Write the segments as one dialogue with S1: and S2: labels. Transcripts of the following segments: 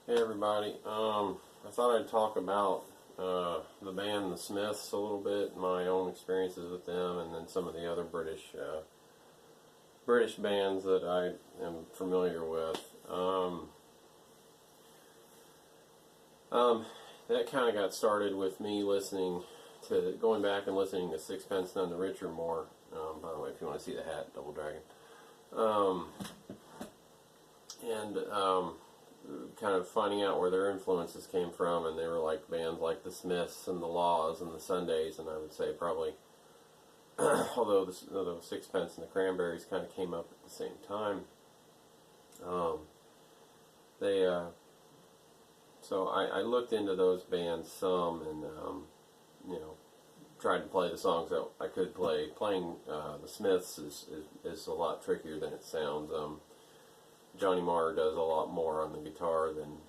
S1: Hey everybody. I thought I'd talk about the band The Smiths a little bit, my own experiences with them, and then some of the other British bands that I am familiar with. That kind of got started with me going back and listening to Sixpence None the Richer more. By the way, if you want to see the hat, Double Dragon. And kind of finding out where their influences came from, and they were like bands like the Smiths and the Laws and the Sundays, and I would say probably, although Sixpence and the Cranberries kind of came up at the same time, they so I looked into those bands some, and tried to play the songs that I could play. Playing the Smiths is a lot trickier than it sounds. Johnny Marr does a lot more on the guitar than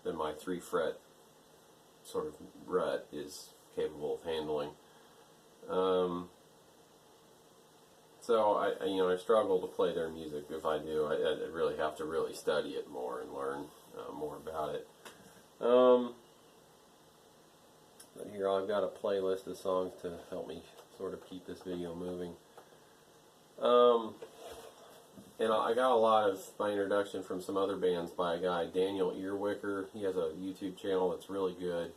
S1: than my 3-fret sort of rut is capable of handling. So I struggle to play their music. If I do, I really have to really study it more and learn more about it. But here I've got a playlist of songs to help me sort of keep this video moving. And I got a lot of my introduction from some other bands by a guy, Daniel Earwicker. He has a YouTube channel that's really good.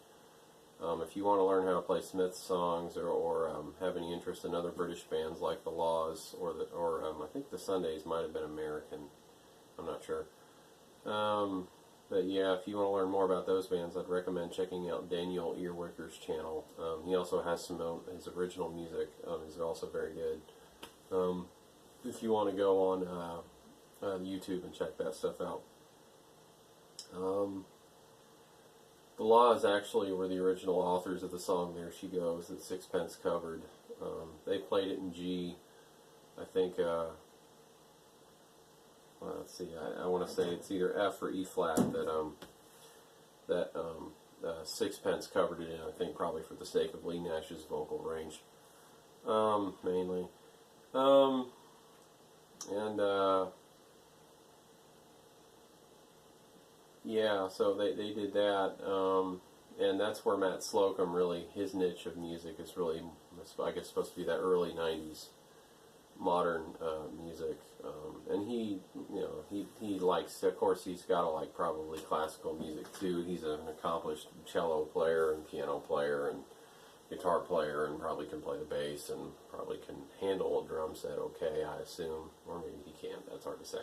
S1: If you want to learn how to play Smith songs or have any interest in other British bands like the Laws or I think the Sundays might have been American. I'm not sure. But yeah, if you want to learn more about those bands, I'd recommend checking out Daniel Earwicker's channel. He also has his original music is also very good. If you want to go on YouTube and check that stuff out. The Laws actually were the original authors of the song There She Goes that Sixpence covered. They played it in G. I think, let's see, I want to say it's either F or E flat that Sixpence covered it in, I think probably for the sake of Lee Nash's vocal range, mainly. Yeah, so they did that, and that's where Matt Slocum really, his niche of music is really, I guess, supposed to be that early 90s modern music, and he likes, of course, he's got to like probably classical music too. He's an accomplished cello player and piano player and guitar player, and probably can play the bass, and probably can handle a drum set okay, I assume, or maybe he can't, that's hard to say.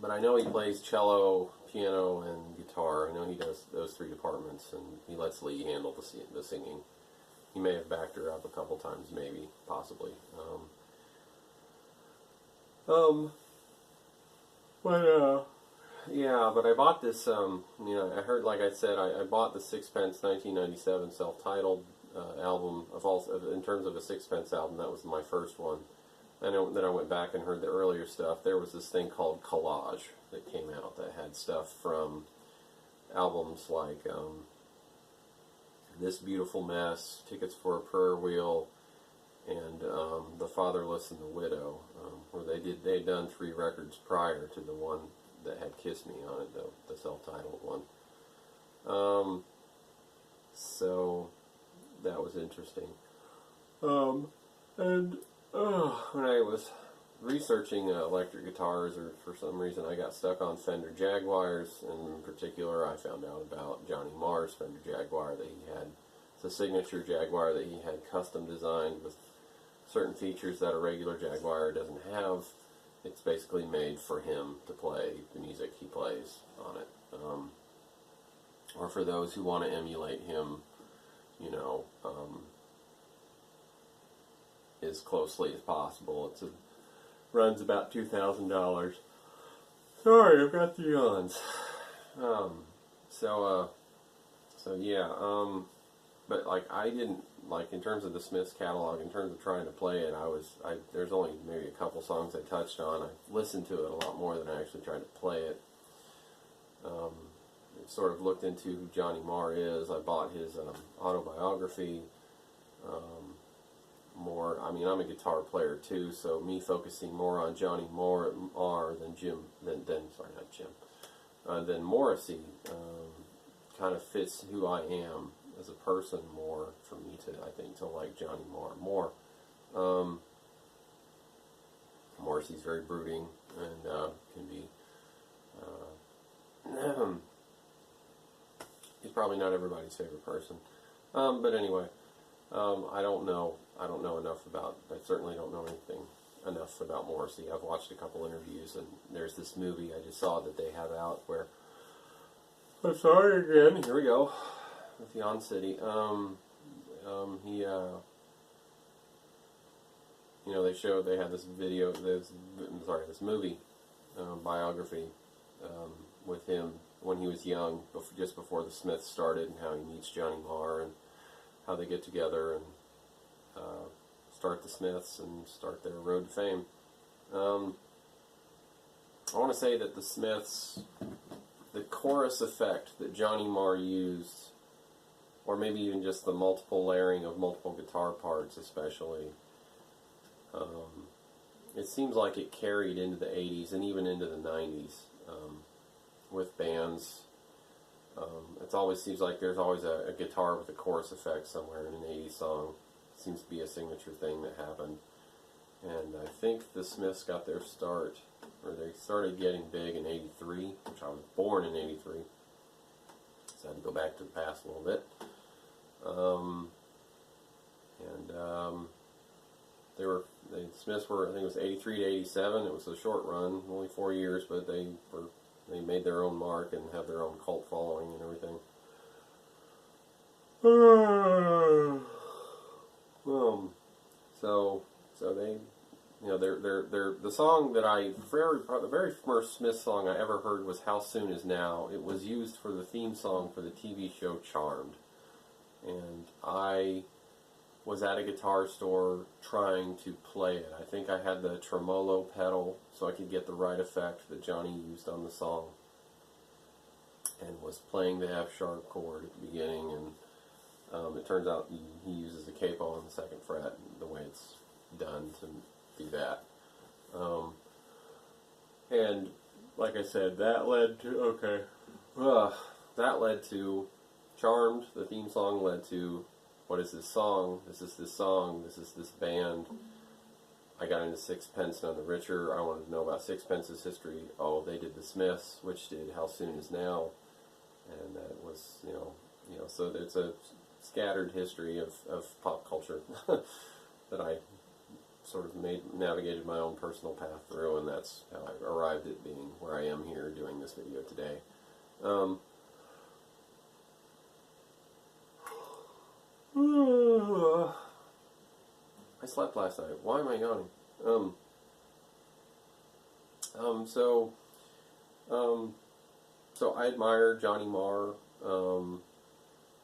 S1: But I know he plays cello, piano, and guitar. I know he does those 3 departments, and he lets Lee handle the singing. He may have backed her up a couple times, maybe, possibly. Yeah, but I bought this, I heard, like I said, I bought the Sixpence 1997 self-titled album, in terms of a Sixpence album. That was my first one. And then I went back and heard the earlier stuff. There was this thing called Collage that came out that had stuff from albums like This Beautiful Mess, Tickets for a Prayer Wheel, and The Fatherless and the Widow, where they'd done 3 records prior to the one that had Kiss Me on it, the self-titled one. So that was interesting. When I was researching electric guitars, or for some reason I got stuck on Fender Jaguars, and in particular I found out about Johnny Marr's Fender Jaguar that he had. It's a signature Jaguar that he had custom designed with certain features that a regular Jaguar doesn't have. It's basically made for him to play the music he plays on it. Or for those who want to emulate him, as closely as possible. Runs about $2,000. Sorry, I've got the yawns. But like I didn't, like in terms of the Smiths catalog, in terms of trying to play it, there's only maybe a couple songs I touched on. I listened to it a lot more than I actually tried to play it. Sort of looked into who Johnny Marr is. I bought his autobiography. more. I mean, I'm a guitar player too, so me focusing more on Johnny Marr than sorry, not Jim, than Morrissey, kind of fits who I am as a person more for me to, I think, to like Johnny Marr more. Morrissey's very brooding and can be. He's probably not everybody's favorite person, but anyway, I don't know enough about. I certainly don't know anything enough about Morrissey. I've watched a couple interviews, and there's this movie I just saw that they have out where. I'm sorry again. Here we go with Yon City. They had this video, this movie biography with him when he was young, just before the Smiths started, and how he meets Johnny Marr and how they get together and start the Smiths and start their road to fame. I want to say that the Smiths, the chorus effect that Johnny Marr used, or maybe even just the multiple layering of multiple guitar parts especially, it seems like it carried into the 80s and even into the 90s with bands. It always seems like there's always a guitar with a chorus effect somewhere in an 80s song. It seems to be a signature thing that happened. And I think the Smiths got their start, or they started getting big in 83, which I was born in 83. So I had to go back to the past a little bit. The Smiths were, I think it was 83 to 87. It was a short run, only 4 years, but they made their own mark and have their own cult following and everything. So they, they're the song that the very first Smith song I ever heard was "How Soon Is Now." It was used for the theme song for the TV show Charmed, and I was at a guitar store trying to play it. I think I had the tremolo pedal so I could get the right effect that Johnny used on the song, and was playing the F sharp chord at the beginning, and it turns out he uses the capo on the second fret, the way it's done to do that. And like I said, that led to Charmed. The theme song led to what is this song? This is this song. This is this band. I got into Sixpence None the Richer. I wanted to know about Sixpence's history. Oh, they did the Smiths, which did How Soon Is Now, and that was so there's a scattered history of pop culture that I sort of navigated my own personal path through, and that's how I arrived at being where I am here doing this video today. I slept last night. Why am I yawning? So I admire Johnny Marr.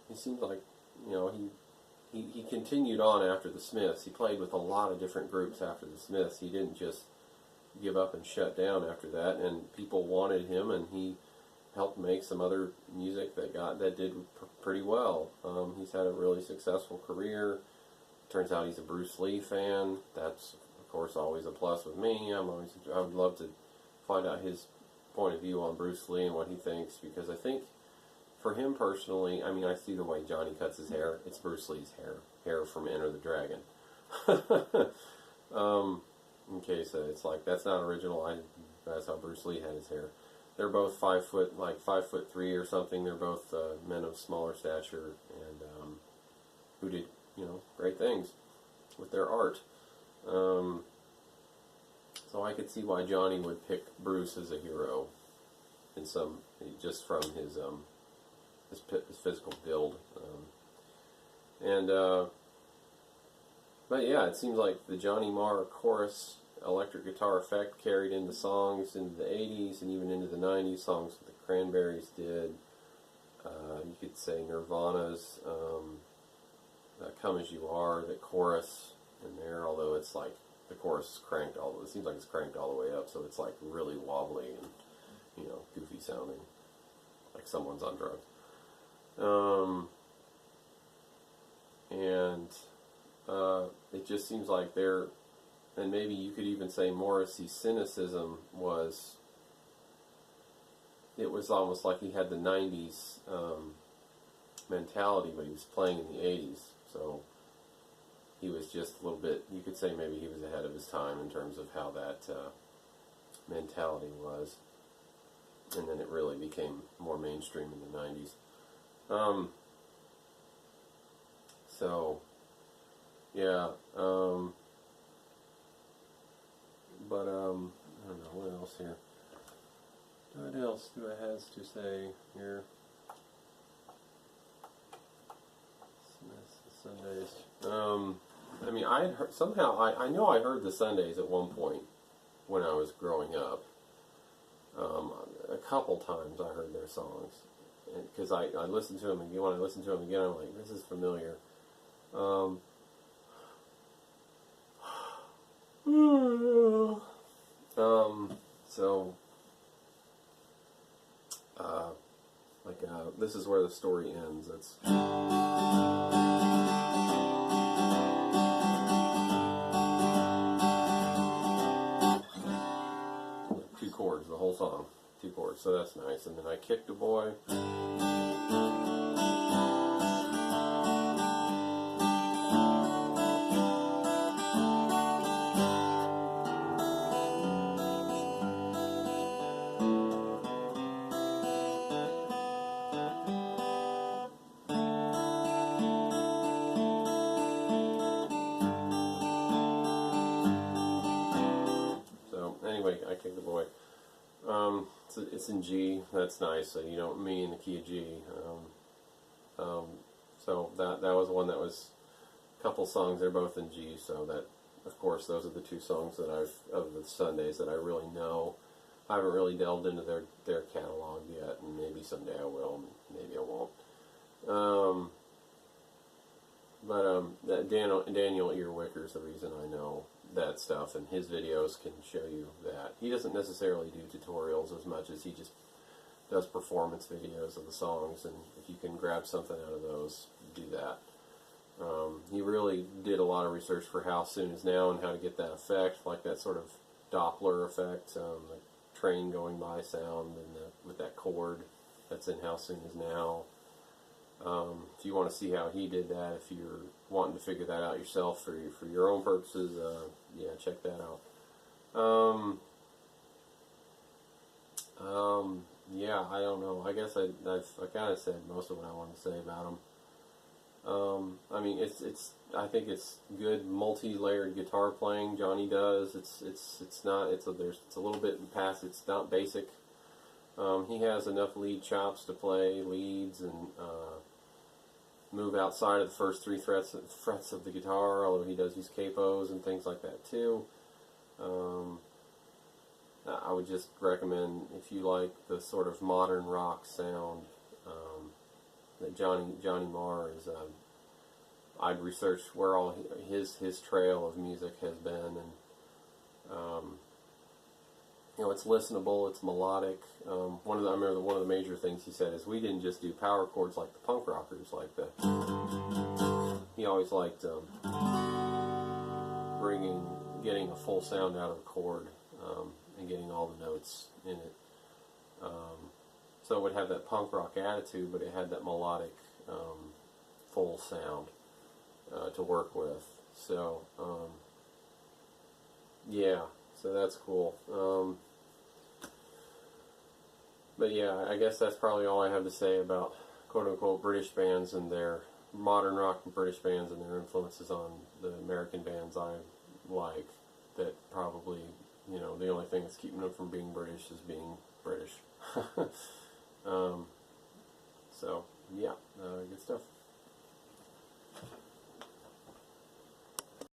S1: He seems like, he continued on after the Smiths. He played with a lot of different groups after the Smiths. He didn't just give up and shut down after that, and people wanted him, and he helped make some other music that did pretty well. He's had a really successful career. Turns out he's a Bruce Lee fan. That's, of course, always a plus with me. I would love to find out his point of view on Bruce Lee and what he thinks, because I think for him personally, I mean, I see the way Johnny cuts his hair. It's Bruce Lee's hair from Enter the Dragon. Okay, so it's like, that's not original. That's how Bruce Lee had his hair. They're both 5'3" or something. They're both men of smaller stature, and who did great things with their art. So I could see why Johnny would pick Bruce as a hero just from his physical build. But yeah, it seems like the Johnny Marr chorus electric guitar effect carried into songs into the 80s and even into the 90s. Songs that the Cranberries did. You could say Nirvana's Come As You Are, the chorus in there, although it's like the chorus is cranked it seems like it's cranked all the way up, so it's like really wobbly and goofy sounding, like someone's on drugs. And it just seems like they're, and maybe you could even say Morrissey's cynicism was, it was almost like he had the 90s mentality, but he was playing in the 80s. So he was just a little bit, you could say maybe he was ahead of his time in terms of how that mentality was. And then it really became more mainstream in the 90s. So, yeah. But, I don't know, what else here? What else do I have to say here? Sundays. I mean, I had heard, somehow, I know I heard the Sundays at one point when I was growing up. A couple times I heard their songs. Because I listened to them again. When I listened to them again, I'm like, this is familiar. So, this is where the story ends. It's two chords, the whole song, two chords. So that's nice. And then I kicked a boy. Anyway, I kicked the boy. It's in G. That's nice. So you don't me in the key of G. So that was one that was a couple songs. They're both in G. So that, of course, those are the two songs that of the Sundays that I really know. I haven't really delved into their catalog yet, and maybe someday I will. Maybe I won't. That Daniel Earwicker is the reason I know that stuff, and his videos can show you that. He doesn't necessarily do tutorials as much as he just does performance videos of the songs, and if you can grab something out of those, do that. He really did a lot of research for How Soon Is Now and how to get that effect, like that sort of Doppler effect, the train going by sound, and with that chord that's in How Soon Is Now. If you want to see how he did that, if you're wanting to figure that out yourself for your own purposes, yeah, check that out. Yeah, I don't know. I guess I kind of said most of what I wanted to say about him. I mean, I think it's good multi-layered guitar playing. Johnny does. It's a little bit past. It's not basic. He has enough lead chops to play leads and move outside of the first three frets of the guitar, although he does use capos and things like that too. I would just recommend, if you like the sort of modern rock sound that Johnny Marr is, I'd research where all his trail of music has been, and you know, it's listenable, it's melodic. I remember one of the major things he said is we didn't just do power chords like the punk rockers, like the. He always liked getting a full sound out of a chord and getting all the notes in it. So it would have that punk rock attitude, but it had that melodic, full sound to work with. So yeah, so that's cool. But yeah, I guess that's probably all I have to say about quote-unquote British bands and their modern rock British bands and their influences on the American bands I like. That probably, you know, the only thing that's keeping them from being British is being British. So, yeah, good stuff.